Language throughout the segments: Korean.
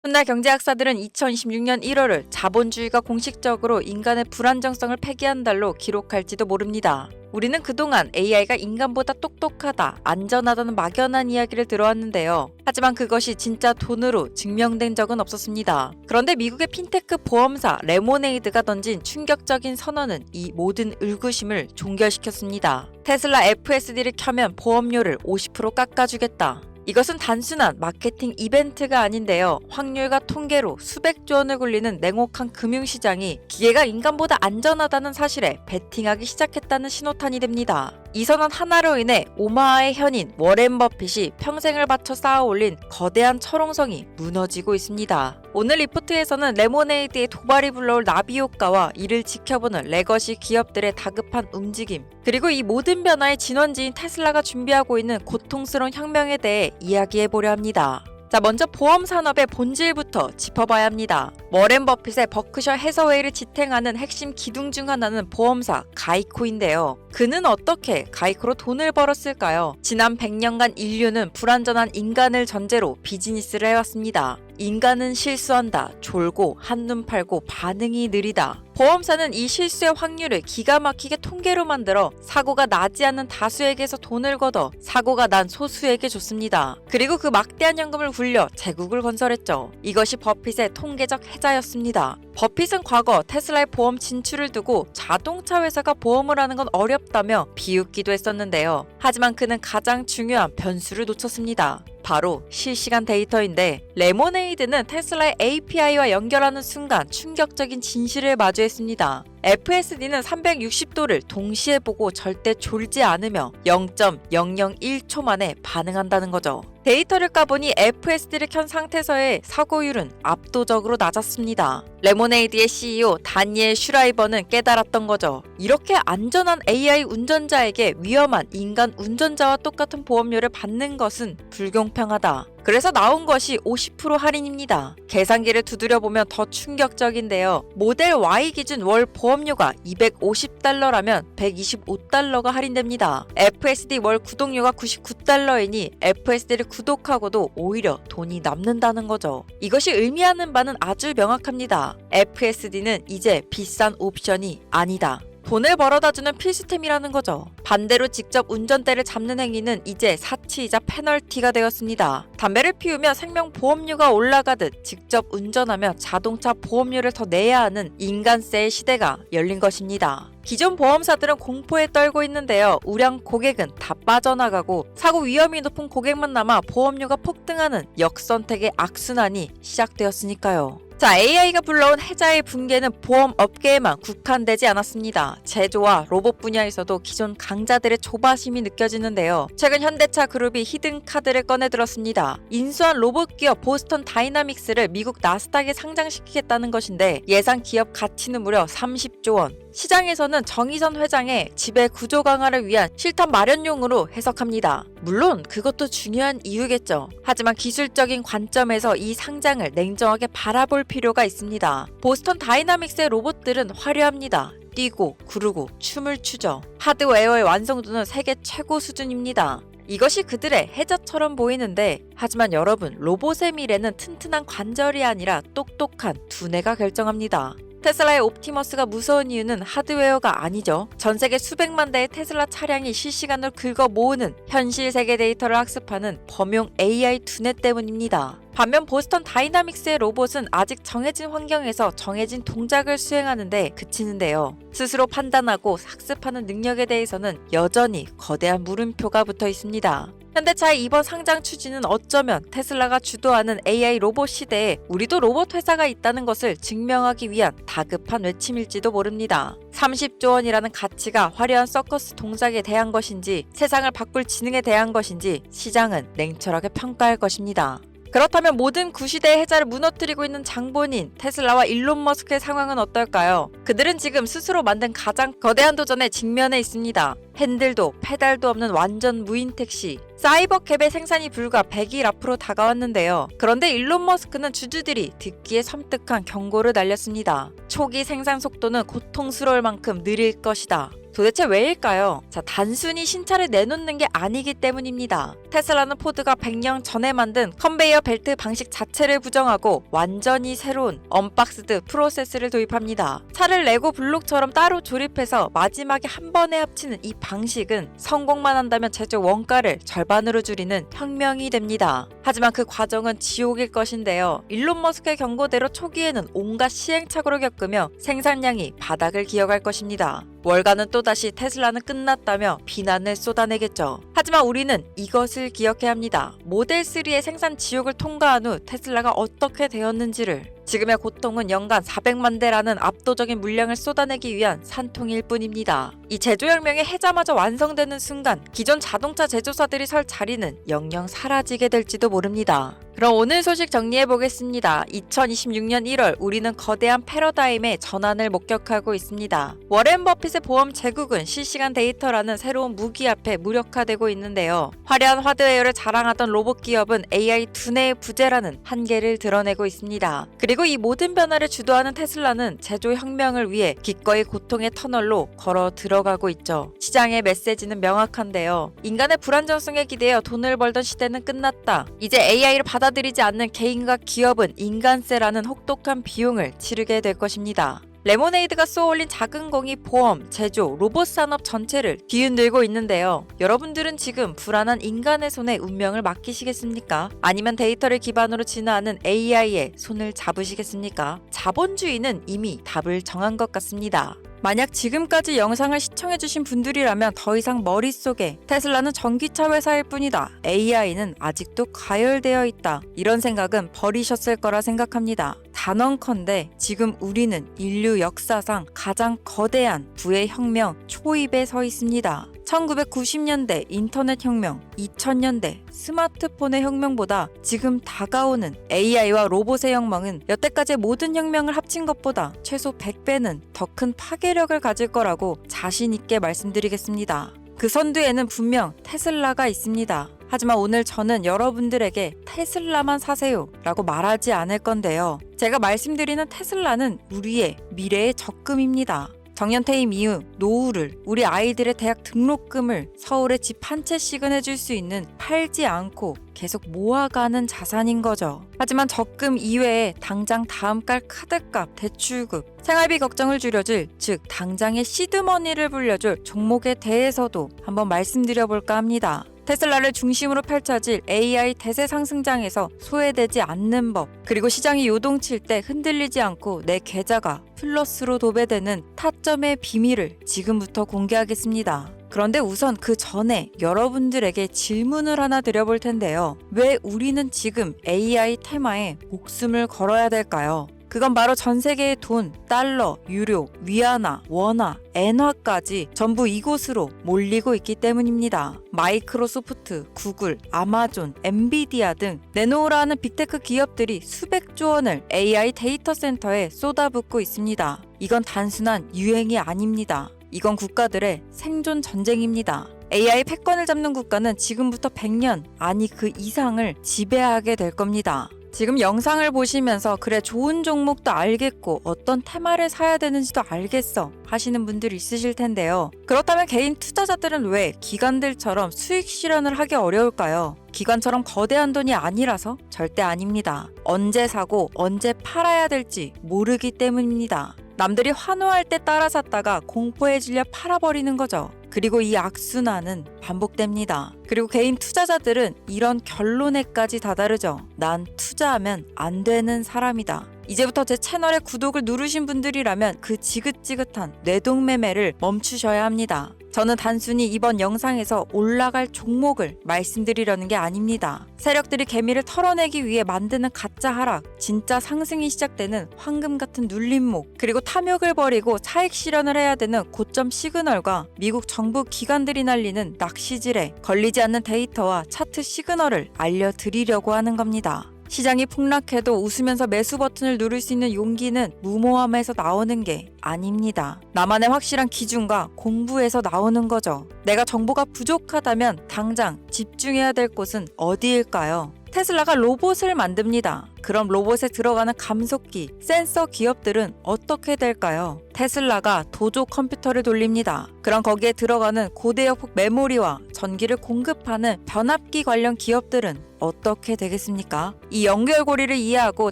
훗날 경제학사들은 2026년 1월을 자본주의가 공식적으로 인간의 불안정성을 폐기한 달로 기록할지도 모릅니다. 우리는 그동안 AI가 인간보다 똑똑하다, 안전하다는 막연한 이야기를 들어왔는데요. 하지만 그것이 진짜 돈으로 증명된 적은 없었습니다. 그런데 미국의 핀테크 보험사 레모네이드가 던진 충격적인 선언은 이 모든 의구심을 종결시켰습니다. 테슬라 FSD를 켜면 보험료를 50% 깎아주겠다. 이것은 단순한 마케팅 이벤트가 아닌데요. 확률과 통계로 수백조 원을 굴리는 냉혹한 금융시장이 기계가 인간보다 안전하다는 사실에 베팅하기 시작했다는 신호탄이 됩니다. 이 선언 하나로 인해 오마하의 현인 워렌 버핏이 평생을 바쳐 쌓아올린 거대한 철옹성이 무너지고 있습니다. 오늘 리포트에서는 레모네이드의 도발이 불러올 나비 효과와 이를 지켜보는 레거시 기업들의 다급한 움직임, 그리고 이 모든 변화의 진원지인 테슬라가 준비하고 있는 고통스러운 혁명에 대해 이야기해보려 합니다. 자, 먼저 보험 산업의 본질부터 짚어봐야 합니다. 워렌 버핏의 버크셔 해서웨이를 지탱하는 핵심 기둥 중 하나는 보험사 가이코인데요. 그는 어떻게 가이코로 돈을 벌었을까요? 지난 100년간 인류는 불완전한 인간을 전제로 비즈니스를 해왔습니다. 인간은 실수한다, 졸고, 한눈 팔고, 반응이 느리다. 보험사는 이 실수의 확률을 기가 막히게 통계로 만들어 사고가 나지 않는 다수에게서 돈을 걷어 사고가 난 소수에게 줬습니다. 그리고 그 막대한 현금을 굴려 제국을 건설했죠. 이것이 버핏의 통계적 해자였습니다. 버핏은 과거 테슬라의 보험 진출을 두고 자동차 회사가 보험을 하는 건 어렵다며 비웃기도 했었는데요. 하지만 그는 가장 중요한 변수를 놓쳤습니다. 바로 실시간 데이터인데, 레모네이드는 테슬라의 API와 연결하는 순간 충격적인 진실을 마주했습니다. FSD는 360도를 동시에 보고 절대 졸지 않으며 0.001초 만에 반응한다는 거죠. 데이터를 까보니 FSD를 켠 상태에서의 사고율은 압도적으로 낮았습니다. 레모네이드의 CEO 다니엘 슈라이버는 깨달았던 거죠. 이렇게 안전한 AI 운전자에게 위험한 인간 운전자와 똑같은 보험료를 받는 것은 불공평하다. 그래서 나온 것이 50% 할인입니다. 계산기를 두드려보면 더 충격적인데요. 모델 Y 기준 월 보험료가 $250라면 $125가 할인됩니다. FSD 월 구독료가 $99이니 FSD를 구독하고도 오히려 돈이 남는다는 거죠. 이것이 의미하는 바는 아주 명확합니다. FSD는 이제 비싼 옵션이 아니다. 돈을 벌어다주는 필수템이라는 거죠. 반대로 직접 운전대를 잡는 행위는 이제 사치이자 페널티가 되었습니다. 담배를 피우며 생명보험료가 올라가듯 직접 운전하며 자동차 보험료를 더 내야 하는 인간세의 시대가 열린 것입니다. 기존 보험사들은 공포에 떨고 있는데요. 우량 고객은 다 빠져나가고 사고 위험이 높은 고객만 남아 보험료가 폭등하는 역선택의 악순환이 시작되었으니까요. 자, AI가 불러온 해자의 붕괴는 보험 업계에만 국한되지 않았습니다. 제조와 로봇 분야에서도 기존 강자들의 조바심이 느껴지는데요. 최근 현대차 그룹이 히든 카드를 꺼내들었습니다. 인수한 로봇 기업 보스턴 다이나믹스를 미국 나스닥에 상장시키겠다는 것인데, 예상 기업 가치는 무려 30조 원. 시장에서는 정의선 회장의 지배 구조 강화를 위한 실탄 마련용으로 해석합니다. 물론 그것도 중요한 이유겠죠. 하지만 기술적인 관점에서 이 상장을 냉정하게 바라볼 필요가 있습니다. 보스턴 다이나믹스의 로봇들은 화려합니다. 뛰고 구르고 춤을 추죠. 하드웨어의 완성도는 세계 최고 수준입니다. 이것이 그들의 해자처럼 보이는데, 하지만 여러분, 로봇의 미래는 튼튼한 관절이 아니라 똑똑한 두뇌가 결정합니다. 테슬라의 옵티머스가 무서운 이유는 하드웨어가 아니죠. 전 세계 수백만 대의 테슬라 차량이 실시간으로 긁어 모으는 현실 세계 데이터를 학습하는 범용 AI 두뇌 때문입니다. 반면 보스턴 다이나믹스의 로봇은 아직 정해진 환경에서 정해진 동작을 수행하는데 그치는데요. 스스로 판단하고 학습하는 능력에 대해서는 여전히 거대한 물음표가 붙어 있습니다. 현대차의 이번 상장 추진은 어쩌면 테슬라가 주도하는 AI 로봇 시대에 우리도 로봇 회사가 있다는 것을 증명하기 위한 다급한 외침일지도 모릅니다. 30조 원이라는 가치가 화려한 서커스 동작에 대한 것인지 세상을 바꿀 지능에 대한 것인지 시장은 냉철하게 평가할 것입니다. 그렇다면 모든 구시대의 해자를 무너뜨리고 있는 장본인 테슬라와 일론 머스크의 상황은 어떨까요? 그들은 지금 스스로 만든 가장 거대한 도전에 직면해 있습니다. 핸들도 페달도 없는 완전 무인 택시. 사이버캡의 생산이 불과 100일 앞으로 다가왔는데요. 그런데 일론 머스크는 주주들이 듣기에 섬뜩한 경고를 날렸습니다. 초기 생산 속도는 고통스러울 만큼 느릴 것이다. 도대체 왜일까요? 자, 단순히 신차를 내놓는 게 아니기 때문입니다. 테슬라는 포드가 100년 전에 만든 컨베이어 벨트 방식 자체를 부정하고 완전히 새로운 언박스드 프로세스를 도입합니다. 차를 레고 블록처럼 따로 조립해서 마지막에 한 번에 합치는 이 방식은 성공만 한다면 제조 원가를 절반으로 줄이는 혁명이 됩니다. 하지만 그 과정은 지옥일 것인데요. 일론 머스크의 경고대로 초기에는 온갖 시행착오를 겪으며 생산량이 바닥을 기어갈 것입니다. 월가는 또다시 테슬라는 끝났다며 비난을 쏟아내겠죠. 하지만 우리는 이것을 기억해야 합니다. 모델3의 생산 지옥을 통과한 후 테슬라가 어떻게 되었는지를. 지금의 고통은 연간 400만 대라는 압도적인 물량을 쏟아내기 위한 산통일 뿐입니다. 이 제조혁명의 해자마저 완성되는 순간 기존 자동차 제조사들이 설 자리는 영영 사라지게 될지도 모릅니다. 그럼 오늘 소식 정리해보겠습니다. 2026년 1월 우리는 거대한 패러다임의 전환을 목격하고 있습니다. 워렌 버핏의 보험 제국은 실시간 데이터라는 새로운 무기 앞에 무력화되고 있는데요. 화려한 하드웨어를 자랑하던 로봇 기업은 AI 두뇌의 부재라는 한계를 드러내고 있습니다. 그리고 이 모든 변화를 주도하는 테슬라는 제조혁명을 위해 기꺼이 고통의 터널로 걸어 들어가고 있죠. 시장의 메시지는 명확한데요. 인간의 불안정성에 기대어 돈을 벌던 시대는 끝났다. 이제 AI를 받아들이지 않는 개인과 기업은 인간세라는 혹독한 비용을 치르게 될 것입니다. 레모네이드가 쏘아올린 작은 공이 보험, 제조, 로봇 산업 전체를 뒤흔들고 있는데요. 여러분들은 지금 불안한 인간의 손에 운명을 맡기시겠습니까? 아니면 데이터를 기반으로 진화하는 AI의 손을 잡으시겠습니까? 자본주의는 이미 답을 정한 것 같습니다. 만약 지금까지 영상을 시청해주신 분들이라면 더 이상 머릿속에 테슬라는 전기차 회사일 뿐이다. AI는 아직도 가열되어 있다. 이런 생각은 버리셨을 거라 생각합니다. 단언컨대 지금 우리는 인류 역사상 가장 거대한 부의 혁명 초입에 서 있습니다. 1990년대 인터넷 혁명, 2000년대 스마트폰의 혁명보다 지금 다가오는 AI와 로봇의 혁명은 여태까지의 모든 혁명을 합친 것보다 최소 100배는 더 큰 파괴력을 가질 거라고 자신 있게 말씀드리겠습니다. 그 선두에는 분명 테슬라가 있습니다. 하지만 오늘 저는 여러분들에게 테슬라만 사세요 라고 말하지 않을 건데요. 제가 말씀드리는 테슬라는 우리의 미래의 적금입니다. 정년 퇴임 이후 노후를, 우리 아이들의 대학 등록금을 서울에 집 한 채씩은 해줄 수 있는 팔지 않고 계속 모아가는 자산인 거죠. 하지만 적금 이외에 당장 다음 달 카드값, 대출급, 생활비 걱정을 줄여줄, 즉 당장의 시드머니를 불려줄 종목에 대해서도 한번 말씀드려볼까 합니다. 테슬라를 중심으로 펼쳐질 AI 대세 상승장에서 소외되지 않는 법, 그리고 시장이 요동칠 때 흔들리지 않고 내 계좌가 플러스로 도배되는 타점의 비밀을 지금부터 공개하겠습니다. 그런데 우선 그 전에 여러분들에게 질문을 하나 드려볼 텐데요. 왜 우리는 지금 AI 테마에 목숨을 걸어야 될까요? 그건 바로 전 세계의 돈, 달러, 유료, 위안화, 원화, 엔화까지 전부 이곳으로 몰리고 있기 때문입니다. 마이크로소프트, 구글, 아마존, 엔비디아 등 내놓으라 하는 빅테크 기업들이 수백조 원을 AI 데이터 센터에 쏟아붓고 있습니다. 이건 단순한 유행이 아닙니다. 이건 국가들의 생존 전쟁입니다. AI 패권을 잡는 국가는 지금부터 100년, 아니 그 이상을 지배하게 될 겁니다. 지금 영상을 보시면서 그래 좋은 종목도 알겠고 어떤 테마를 사야 되는지도 알겠어 하시는 분들이 있으실 텐데요. 그렇다면 개인 투자자들은 왜 기관들처럼 수익 실현을 하기 어려울까요? 기관처럼 거대한 돈이 아니라서? 절대 아닙니다. 언제 사고 언제 팔아야 될지 모르기 때문입니다. 남들이 환호할 때 따라 샀다가 공포에 질려 팔아버리는 거죠. 그리고 이 악순환은 반복됩니다. 그리고 개인 투자자들은 이런 결론에까지 다다르죠. 난 투자하면 안 되는 사람이다. 이제부터 제 채널에 구독을 누르신 분들이라면 그 지긋지긋한 뇌동매매를 멈추셔야 합니다. 저는 단순히 이번 영상에서 올라갈 종목을 말씀드리려는 게 아닙니다. 세력들이 개미를 털어내기 위해 만드는 가짜 하락, 진짜 상승이 시작되는 황금 같은 눌림목, 그리고 탐욕을 버리고 차익 실현을 해야 되는 고점 시그널과 미국 정부 기관들이 날리는 낚시질에 걸리지 않는 데이터와 차트 시그널을 알려드리려고 하는 겁니다. 시장이 폭락해도 웃으면서 매수 버튼을 누를 수 있는 용기는 무모함에서 나오는 게 아닙니다. 나만의 확실한 기준과 공부에서 나오는 거죠. 내가 정보가 부족하다면 당장 집중해야 될 곳은 어디일까요? 테슬라가 로봇을 만듭니다. 그럼 로봇에 들어가는 감속기, 센서 기업들은 어떻게 될까요? 테슬라가 도조 컴퓨터를 돌립니다. 그럼 거기에 들어가는 고대역폭 메모리와 전기를 공급하는 변압기 관련 기업들은 어떻게 되겠습니까? 이 연결고리를 이해하고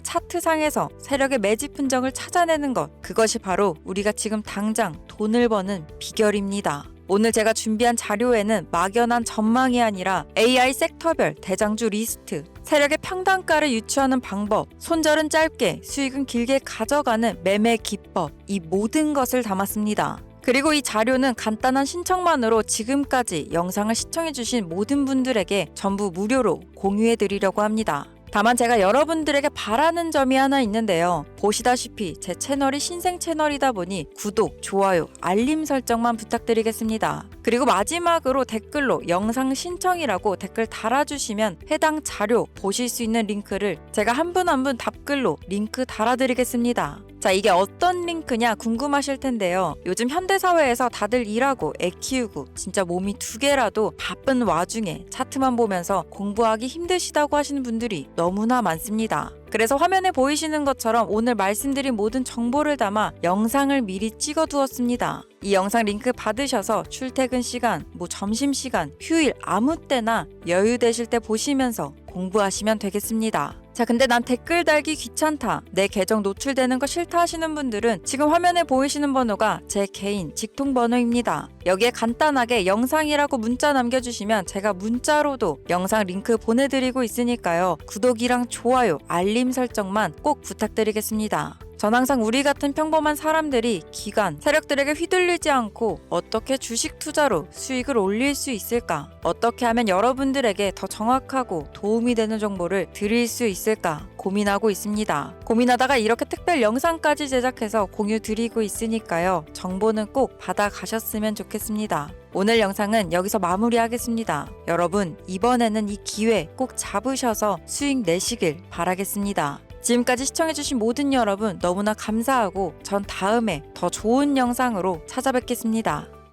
차트상에서 세력의 매집 흔적을 찾아내는 것, 그것이 바로 우리가 지금 당장 돈을 버는 비결입니다. 오늘 제가 준비한 자료에는 막연한 전망이 아니라 AI 섹터별 대장주 리스트, 세력의 평단가를 유추하는 방법, 손절은 짧게, 수익은 길게 가져가는 매매 기법, 이 모든 것을 담았습니다. 그리고 이 자료는 간단한 신청만으로 지금까지 영상을 시청해주신 모든 분들에게 전부 무료로 공유해드리려고 합니다. 다만 제가 여러분들에게 바라는 점이 하나 있는데요. 보시다시피 제 채널이 신생 채널이다 보니 구독, 좋아요, 알림 설정만 부탁드리겠습니다. 그리고 마지막으로 댓글로 영상 신청이라고 댓글 달아주시면 해당 자료 보실 수 있는 링크를 제가 한 분 한 분 답글로 링크 달아드리겠습니다. 자, 이게 어떤 링크냐 궁금하실 텐데요. 요즘 현대사회에서 다들 일하고 애 키우고 진짜 몸이 두 개라도 바쁜 와중에 차트만 보면서 공부하기 힘드시다고 하시는 분들이 너무나 많습니다. 그래서 화면에 보이시는 것처럼 오늘 말씀드린 모든 정보를 담아 영상을 미리 찍어두었습니다. 이 영상 링크 받으셔서 출퇴근 시간, 점심시간, 휴일 아무 때나 여유 되실 때 보시면서 공부하시면 되겠습니다. 자, 근데 난 댓글 달기 귀찮다, 내 계정 노출되는 거 싫다 하시는 분들은 지금 화면에 보이시는 번호가 제 개인 직통 번호입니다. 여기에 간단하게 영상이라고 문자 남겨주시면 제가 문자로도 영상 링크 보내드리고 있으니까요. 구독이랑 좋아요, 알림 설정만 꼭 부탁드리겠습니다. 전 항상 우리 같은 평범한 사람들이 기관, 세력들에게 휘둘리지 않고 어떻게 주식 투자로 수익을 올릴 수 있을까? 어떻게 하면 여러분들에게 더 정확하고 도움이 되는 정보를 드릴 수 있을까? 고민하고 있습니다. 고민하다가 이렇게 특별 영상까지 제작해서 공유 드리고 있으니까요. 정보는 꼭 받아가셨으면 좋겠습니다. 오늘 영상은 여기서 마무리하겠습니다. 여러분, 이번에는 이 기회 꼭 잡으셔서 수익 내시길 바라겠습니다. 지금까지 시청해주신 모든 여러분 너무나 감사하고 전 다음에 더 좋은 영상으로 찾아뵙겠습니다.